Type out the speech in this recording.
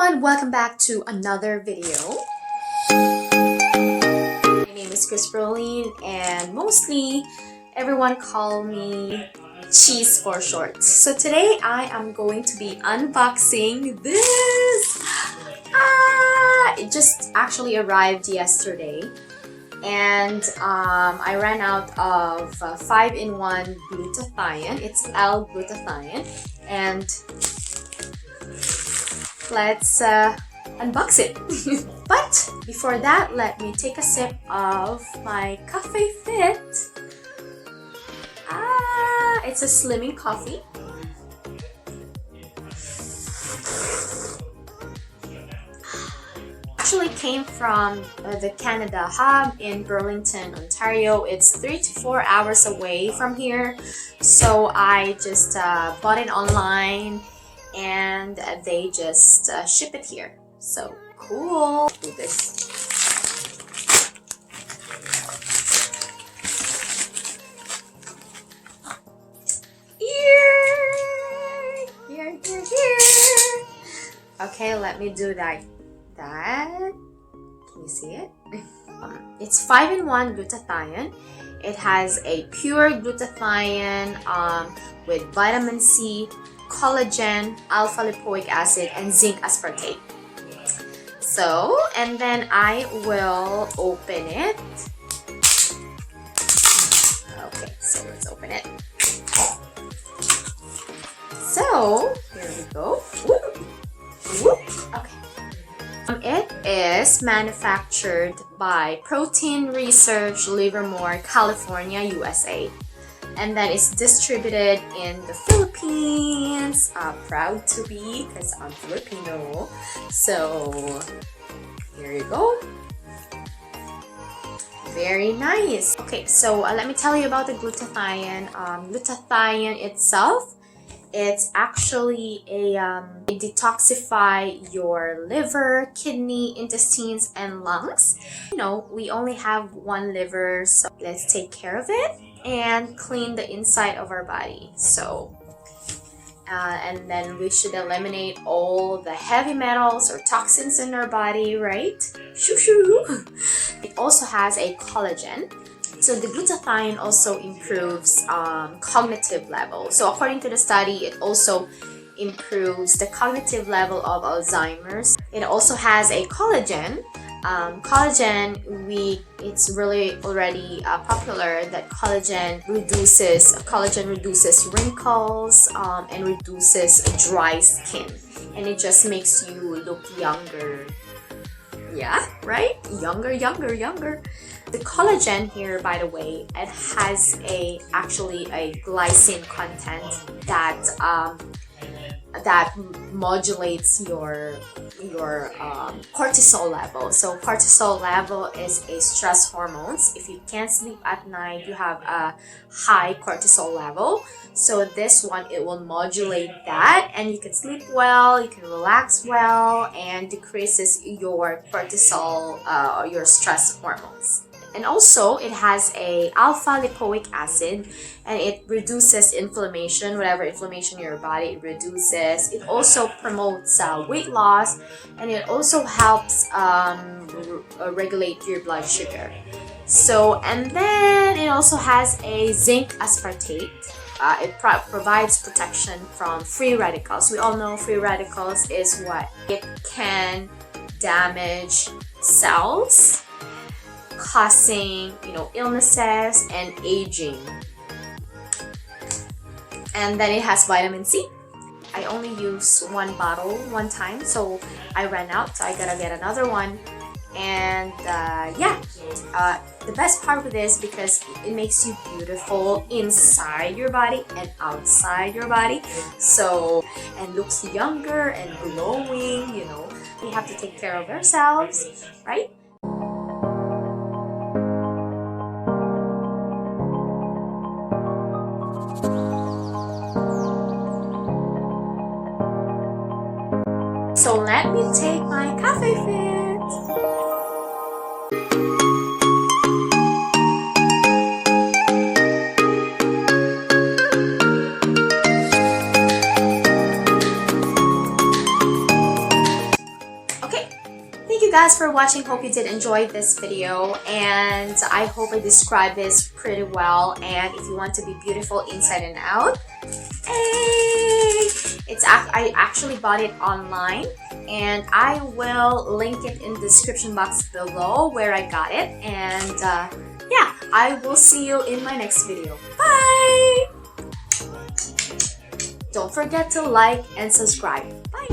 everyone, welcome back to another video. My name is Chrisberleen and mostly everyone call me Cheese for short. So today I am going to be unboxing this. It just actually arrived yesterday and I ran out of 5-in-1 glutathione. It's LGlutathione and let's unbox it. But before that, let me take a sip of my Cafe Fit. It's a slimming coffee. Actually came from the Canada hub in Burlington, Ontario. It's 3 to 4 hours away from here, so I just bought it online and they just ship it here. So cool. Do this. Here. Okay, let me do that. Can you see it? It's 5-in-1 glutathione. It has a pure glutathione with vitamin C, collagen, alpha lipoic acid, and zinc aspartate. So, and then I will open it. Okay, so let's open it. So, here we go. Okay. It is manufactured by Protein Research, Livermore, California, USA. And then it's distributed in the Philippines. Proud to be, because I'm Filipino. So, here you go. Very nice. Okay, so let me tell you about the glutathione. Glutathione itself, it's actually it detoxify your liver, kidney, intestines, and lungs. You know, we only have one liver, so let's take care of it and clean the inside of our body. So, and then we should eliminate all the heavy metals or toxins in our body, right? Shoo shoo. It also has a collagen. So the glutathione also improves cognitive level. So according to the study, it also improves the cognitive level of Alzheimer's. It also has a collagen. It's really already popular that collagen reduces wrinkles and reduces dry skin, and it just makes you look younger. Yeah, right? Younger. The collagen here, by the way, it has actually a glycine content that modulates your cortisol level. So cortisol level is a stress hormones. If you can't sleep at night, you have a high cortisol level. So this one, it will modulate that, and you can sleep well, you can relax well, and decreases your cortisol or your stress hormones. And also, it has a alpha lipoic acid, and it reduces inflammation, whatever inflammation in your body, it reduces. It also promotes weight loss, and it also helps regulate your blood sugar. So, and then it also has a zinc aspartate. It provides protection from free radicals. We all know free radicals is what? It can damage cells, causing, illnesses and aging. And then it has vitamin C. I only use one bottle one time, so I ran out, so I gotta get another one. And the best part of this, because it makes you beautiful inside your body and outside your body, so, and looks younger and glowing. We have to take care of ourselves, right? So let me take my Cafe Fit. you guys for watching. Hope you did enjoy this video, and I hope I described this pretty well. And if you want to be beautiful inside and out, hey, I actually bought it online, and I will link it in the description box below where I got it. And yeah, I will see you in my next video. Bye! Don't forget to like and subscribe. Bye!